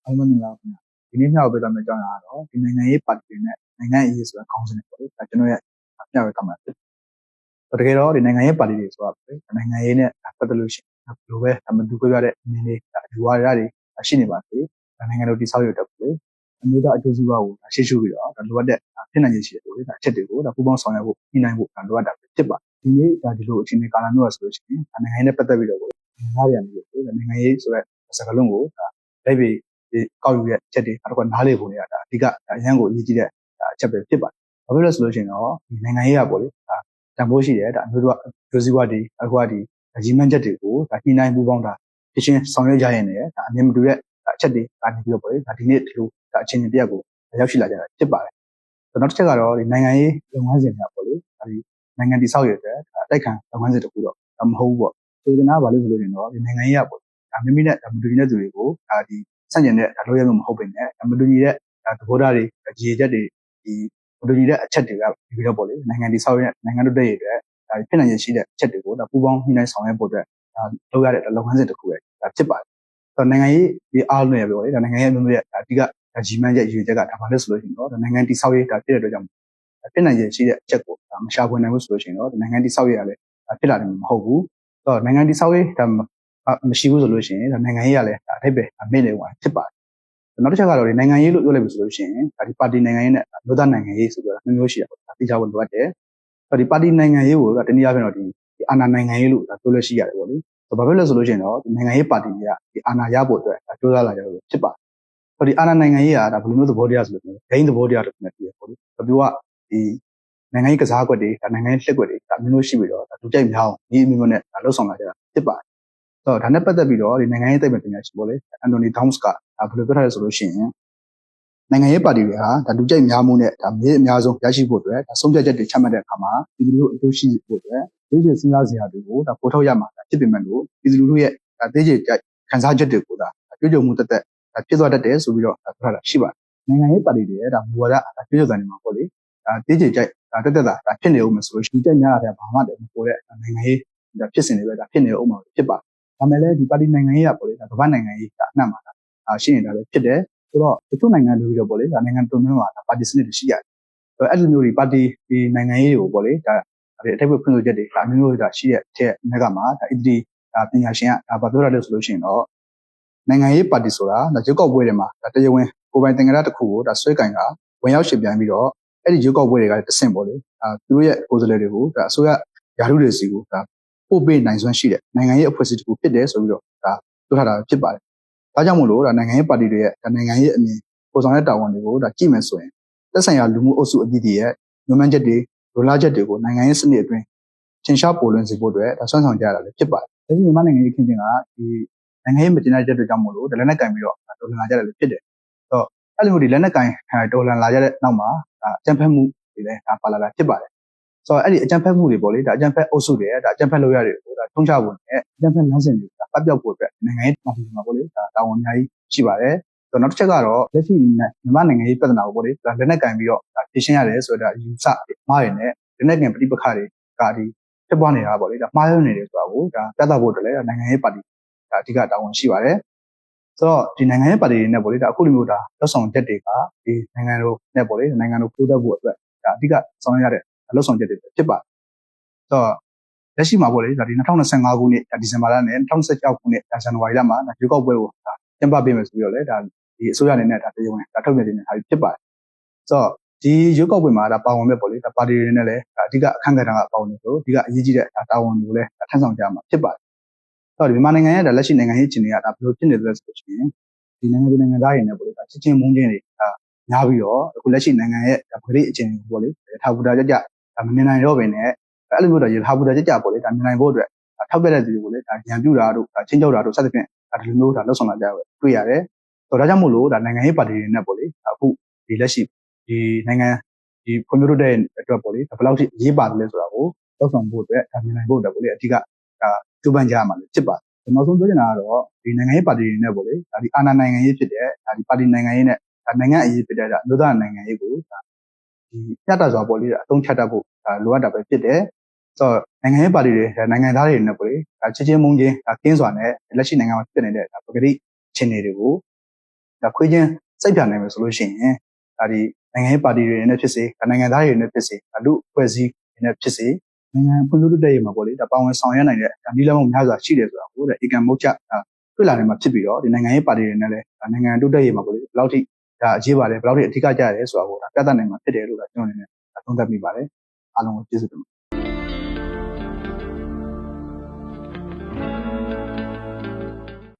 အားလုံးမင်္ဂလာပါခင်ဗျာဒီနေ့မျှဝေပေးသွားမယ့်အကြောင်းအရာကတော့ဒီနိုင်ငံရေးပါတီတွေနဲ့နိုင်ငံရေးဆိုတာခေါင်းစဉ်တွေပေါ့လေဒါကျွန်တော်ရဲ့မျှဝေသွားမှာဖြစ်တကယ်တော့ဒီနိုင်ငံရေးပါတီတွေဆိုတာပေါ့လေနိုင်ငံရေးနဲ့ပတ်သက်လို့ရှိရင်ဘယ်လိုပဲမတူကြတဲ့အမြင်တွေယူဝါဒတွေရှိနေပါသေးနိုင်ငံတော်တည်ဆောက်ရတဲ့ပေါ့လေအမျိုးသားအကျိုးစီးပွားကိုရှေ့ရှုပြီးတော့လိုအပ်တဲ့ဖြစ်နိုင်ရရှိတဲ့ပေါ့လေအချက်တွေကိုပူးပေါင်းဆောင်ရွက်ဖို့ညှိနှိုင်းဖို့လိုအပ်တာဖြစ်ပါတယ်ဒီနေ့ဒီလိုအခြေအနေကာလမျိုးဆိုလို့ရှိရင်နိုင်ငံရေးနဲ့ပတ်သက်ပြီးတော့ပေါ့လေနိုင်ငံရေးဆိုတဲ့စကားလုံးကိုလက်ပြီးကောက်ယူတဲ့အချက်တွေနောက်တစ်ခါနားလေပုံတွေကအဓိကအရန်ကိုအရေးကြီးတဲ့အချက်ပဲဖြစ်ပါတယ်။ဘာဖြစ်လို့လဲဆိုလို့ရှိရင်တော့ဒီနိုင်ငံရေးကပေါ့လေတန်ဖိုးရှိတယ်အမျိုးသားဒုစည်းဝါဒီအခုကဒီရည်မှန်းချက်တွေကိုညှိနှိုင်းပူးပေါင်းတာဖြစ်ချင်းဆောင်ရွက်ကြရင်လည်းအမြင်မတူတဲ့အချက်တွေကနေပြီးတော့ပေါ့လေဒီနေ့ဒီလိုအခြေအနေတရက်ကိုရောက်ရှိလာကြတာဖြစ်ပါတယ်။နောက်တစ်ချက်ကတော့ဒီနိုင်ငံရေးလုပ်ငန်းစဉ်တွေကပေါ့လေဒီနိုင်ငံတည်ဆောက်ရတဲ့အတိုက်ခံလုပ်ငန်းစဉ်တစ်ခုတော့မဟုတ်ဘူးပေါ့။ဆိုချင်တာကဘာလို့ဆိုလို့ရှိရင်တော့ဒီနိုင်ငံရေးကပေါ့မိမိနဲ့မတူညီတဲ့သူတွေကိုဒီဆန့်ကျင်တဲ့လုပ်ရမှုမဟုတ်ပေမဲ့မတူညီတဲ့သဘောထားတွေရည်ချက်တွေဒီမတူညီတဲ့အချက်တွေကပြီးတော့ပေါ့လေနိုင်ငံတည်ဆောက်ရနိုင်ငံတို့တည်းရတဲ့ဖြစ်နိုင်ရရှိတဲ့အချက်တွေကိုပူးပေါင်းညှိနှိုင်းဆောင်ရွက်ဖို့အတွက်လုပ်ရတဲ့လုပ်ငန်းစဉ်တစ်ခုပဲဖြစ်ပါတယ်။ဆိုတော့နိုင်ငံရေးဒီအားလုံးရပြောလေနိုင်ငံရေးအမျိုးမျိုးရဲ့အဓိကကြီးမှန်းချက်ရည်ချက်ကဘာလဲဆိုလို့ရှိရင်တော့နိုင်ငံတည်ဆောက်ရေးဖြစ်တဲ့အတွက်ကြောင့်ဖြစ်နိုင်ရရှိတဲ့အချက်ကိုမရှာဖွေနိုင်ဘူးဆိုလို့ရှိရင်တော့နိုင်ငံတည်ဆောက်ရေးကလည်းဖြစ်လာတယ်မဟုတ်ဘူး။ဆိုတော့နိုင်ငံတည်ဆောက်ရေးမရှိဘူးဆိုလို့ရှိရင်နိုင်ငံရေးကလည်းအထိပ္ပယ်မေ့နေမှာဖြစ်ပါတယ်နောက်တစ်ချက်ကတော့ဒီနိုင်ငံရေးလို့ပြောလိုက်ပြီဆိုလို့ရှိရင်ဒီပါတီနိုင်ငံရေးနဲ့လူသားနိုင်ငံရေးဆိုပြီးတော့မျိုးရှိတာပေါ့သိကြဖို့လိုအပ်တယ်ဒီပါတီနိုင်ငံရေးကိုတနည်းအားဖြင့်တော့ဒီအာဏာနိုင်ငံရေးလို့ပြောလို့ရှိရတယ်ပေါ့လေဘာဖြစ်လို့လဲဆိုလို့ရှိရင်တော့ဒီနိုင်ငံရေးပါတီတွေကဒီအာဏာရဖို့အတွက်ကြိုးစားလာကြလို့ဖြစ်ပါတယ်ဒီအာဏာနိုင်ငံရေးကဘယ်လိုမျိုးသဘောတရားဆိုလို့ဂိမ်းသဘောတရားတစ်ခုနဲ့ပြည်ပေါ့လေပြောကဒီနိုင်ငံရေးကစားကွက်တွေနိုင်ငံရေးလက်ကွက်တွေမျိုးရှိပြီးတော့လူကြိုက်များအောင်ဒီအမျိုးမျိုးနဲ့လှုပ်ဆောင်လာကြတာဖြစ်ပါတယ်ဆိုတော့ဒါနဲ့ပတ်သက်ပြီးတော့ဒီနိုင်ငံရေးသိပ္ပံပညာရှင်ပေါ့လေအန်တိုနီဒေါင်းစ်ကဘယ်လိုပြောထားလဲဆိုလို့ရှိရင်နိုင်ငံရေးပါတီတွေဟာလူကြိုက်များမှုနဲ့မြေအများဆုံးရရှိဖို့အတွက်ဆုံးဖြတ်ချက်တွေချမှတ်တဲ့အခါမှာပြည်သူလူထုအကျိုးရှိဖို့အတွက်ဒေသစဉ်းစားစရာတွေကိုပို့ထုတ်ရမှာဖြစ်ပေမဲ့လို့ပြည်သူလူထုရဲ့ဒေသခံစားချက်တွေကိုကြွကြုံမှုတက်ဖြစ်သွားတတ်တယ်ဆိုပြီးတော့ပြောထားတာရှိပါတယ်နိုင်ငံရေးပါတီတွေရဲ့မူဝါဒကြွကြုံတယ်မှာပေါ့လေဒေသကြိုက်တက်ဖြစ်နေအောင်မဆိုလို့ရှိရင်ကြိုက်များတာဘာမှတည်းမပေါ်တဲ့နိုင်ငံရေးဖြစ်စဉ်တွေပဲဖြစ်နေအောင်မှာဖြစ်ပါတယ်ဒါမဲ့လည်းဒီပါတီနိုင်ငံရေးကပေါ့လေကမ္ဘာနိုင်ငံရေးအနှံ့မှာရှိနေတာပဲဖြစ်တယ်ဆိုတော့တချို့နိုင်ငံတွေတော့ပေါ့လေနိုင်ငံတော်များများပါတီစနစ်တွေရှိရတယ်အဲ့လိုမျိုးတွေပါတီဒီနိုင်ငံရေးတွေကိုပေါ့လေအထက်ဘက်ဖွင့်ဆိုချက်တွေအမျိုးမျိုးရှိတဲ့အထက်မြက်ကမှာအီဒီပညာရှင်ကဘာပြောရလဲဆိုလို့ရှိရင်တော့နိုင်ငံရေးပါတီဆိုတာရွေးကောက်ပွဲတွေမှာတရားဝင်ကိုယ်ပိုင်တင်ကြတစ်ခုကိုဆွဲကင်တာဝင်ရောက်ရှင်ပြန်ပြီးတော့အဲ့ဒီရွေးကောက်ပွဲတွေကတဆင့်ပေါ့လေသူတို့ရဲ့ကိုယ်စားလှယ်တွေကိုအစိုးရယာထုတွေစီကိုပို့ပေးနိုင်စွမ်းရှိတဲ့နိုင်ငံရေးအဖွဲ့အစည်းတစ်ခုဖြစ်တယ်ဆိုပြီးတော့ပြောထားတာဖြစ်ပါတယ်။ဒါကြောင့်မို့လို့နိုင်ငံရေးပါတီတွေရဲ့နိုင်ငံရေးအမြင်ပုံဆောင်တဲ့တာဝန်တွေကိုကြည့်မယ်ဆိုရင်သက်ဆိုင်ရာလူမှုအုပ်စုအသီးသီးရဲ့ညွှန်မှန်းချက်တွေလိုလားချက်တွေကိုနိုင်ငံရေးစနစ်အတွင်းသင်ရှားပေါ်လွင်စေဖို့အတွက်ဆွမ်းဆောင်ကြရတာလည်းဖြစ်ပါတယ်။ဒီမြန်မာနိုင်ငံရေးခင်းကျင်းကဒီနိုင်ငံရေးမတင်တဲ့ချက်တွေကြောင့်မို့လို့လက်နက်ကင်ပြီးတော့တော်လှန်လာကြတယ်လို့ဖြစ်တယ်။ဆိုတော့အဲ့လိုမျိုးဒီလက်နက်ကင်တော်လှန်လာကြတဲ့နောက်မှာအကြံဖက်မှုတွေလည်းပါလာတာဖြစ်ပါတယ်။ဆိုတော့အဲ့ဒီအကြံဖက်မှုတွေပေါ့လေအကြံဖက်အုပ်စုတွေအကြံဖက်လုပ်ရတွေကိုထုံးချဖို့နဲ့အကြံဖက်လမ်းစဉ်တွေပတ်ပြောက်ဖို့အတွက်နိုင်ငံရေးပါတီတွေမှာပေါ့လေတာဝန်အများကြီးရှိပါတယ်။ဆိုတော့နောက်တစ်ချက်ကတော့လက်ရှိမြန်မာနိုင်ငံရေးပြဿနာကိုပေါ့လေလက်နက်ကင်ပြီးတော့ဖြေရှင်းရတယ်ဆိုတော့ယူဆမှားရတဲ့လက်နက်ကင်ပဋိပက္ခတွေကဒီဖြစ်ပွားနေတာပေါ့လေမှားယွင်းနေတယ်ဆိုတာကိုပြသဖို့အတွက်လည်းနိုင်ငံရေးပါတီအဓိကတာဝန်ရှိပါတယ်။ဆိုတော့ဒီနိုင်ငံရေးပါတီတွေနဲ့ပေါ့လေအခုလိုမျိုးလက်ဆောင်ချက်တွေကဒီနိုင်ငံတို့နဲ့ပေါ့လေနိုင်ငံတို့တိုးတက်ဖို့အတွက်အဓိကဆောင်ရွက်ရတဲ့လက်ဆောင်ချက်တွေဖြစ်ပါတယ်။ဆိုတော့လက်ရှိမှာပေါ့လေဒီ2025ခုနှစ်ဒီဇင်ဘာလနဲ့2016ခုနှစ်ဇန်နဝါရီလမှာရွေးကောက်ပွဲကိုကျင်းပပေးမယ်ဆိုပြီးတော့လေဒီအစိုးရအနေနဲ့တရားဝင်ထုတ်ပြန်နေတာဖြစ်ပါတယ်။ဆိုတော့ဒီရွေးကောက်ပွဲမှာပါဝင်မဲ့ပေါ့လေပါတီတွေနဲ့လည်းအဓိကအခန့်ကဏ္ဍကပါဝင်နေလို့အဓိကအရေးကြီးတဲ့တာဝန်တွေကိုလည်းထမ်းဆောင်ကြမှာဖြစ်ပါတယ်။ဆိုတော့မြန်မာနိုင်ငံရဲ့လက်ရှိနိုင်ငံရေးအခြေအနေကဘယ်လိုဖြစ်နေလဲဆိုလို့ရှိရင်ဒီနိုင်ငံသူနိုင်ငံသားတွေနဲ့ပေါ့လေချင်းမုန်းချင်းတွေများပြီးတော့အခုလက်ရှိနိုင်ငံရဲ့ပဂရိအခြေအနေကိုပေါ့လေထာဝူတာကြမမြင်နိုင်တော့ဘဲနဲ့အဲ့လိုမျိုးထာဝူတာကြပေါ့လေမြင်နိုင်ဖို့အတွက်ထောက်ပြတဲ့သူတွေကိုလည်းရန်ပြူတာတို့ချင်းကြောက်တာတို့စသဖြင့်ဒီလိုမျိုးလှုပ်ဆောင်လာကြတွေ့ရတယ်ဆိုတော့ဒါကြောင့်မို့လို့နိုင်ငံရေးပါတီတွေနဲ့ပေါ့လေအခုဒီလက်ရှိဒီနိုင်ငံဒီဖွံ့ဖြိုးတိုးတက်အတွက်ပေါ့လေဘယ်လောက်ထိအရေးပါတယ်လဲဆိုတာကိုလှုပ်ဆောင်ဖို့အတွက်မြင်နိုင်ဖို့အတွက်ပေါ့လေအဓိကကျိုးပမ်းကြရမှာဖြစ်ပါတယ်နောက်ဆုံးပြောချင်တာကတော့ဒီနိုင်ငံရေးပါတီတွေနဲ့ပေါ့လေဒီအာဏာနိုင်ငံရေးဖြစ်တဲ့ဒီပါတီနိုင်ငံရေးနဲ့နိုင်ငံအရေးဖြစ်တဲ့မြို့သားနိုင်ငံရေးကိုဒီပြတ်တာစွာပေါ့လေအသုံးချတတ်ဖို့လိုအပ်တာပဲဖြစ်တယ်ဆိုတော့နိုင်ငံရေးပါတီတွေနိုင်ငံသားတွေနဲ့ပေါ့လေချင်းမုန်းချင်းကင်းစွာနဲ့လက်ရှိနိုင်ငံမှာဖြစ်နေတဲ့ပဂတိအခြေအနေတွေကို ဒါခွေးချင်းစိတ်ပြနိုင်မယ်ဆိုလို့ရှိရင်ဒါဒီနိုင်ငံရေးပါတီတွေနဲ့ဖြစ်စေနိုင်ငံသားတွေနဲ့ဖြစ်စေလူအဖွဲ့အစည်းတွေနဲ့ဖြစ်စေနိုင်ငံဖွံ့ဖြိုးတိုးတက်ရေးမှာပေါ့လေဒါပါဝင်ဆောင်ရွက်နိုင်တဲ့ဒီလမ်းမများစွာရှိတယ်ဆိုတာကိုဧကံမုတ်ချတွေ့လာနိုင်မှာဖြစ်ပြီးတော့ဒီနိုင်ငံရေးပါတီတွေနဲ့လည်းနိုင်ငံတိုးတက်ရေးမှာပေါ့လေဘယ်လောက်ထိဒါအရေးပါတယ်ဘယ်လောက်ထိအထူးကကြရတယ်ဆိုတာကိုဒါပြသနိုင်မှာဖြစ်တယ်လို့ကျွန်တော်အနေနဲ့သုံးသပ်မိပါတယ်အားလုံးကိုကျေးဇူးတင်ပါတယ်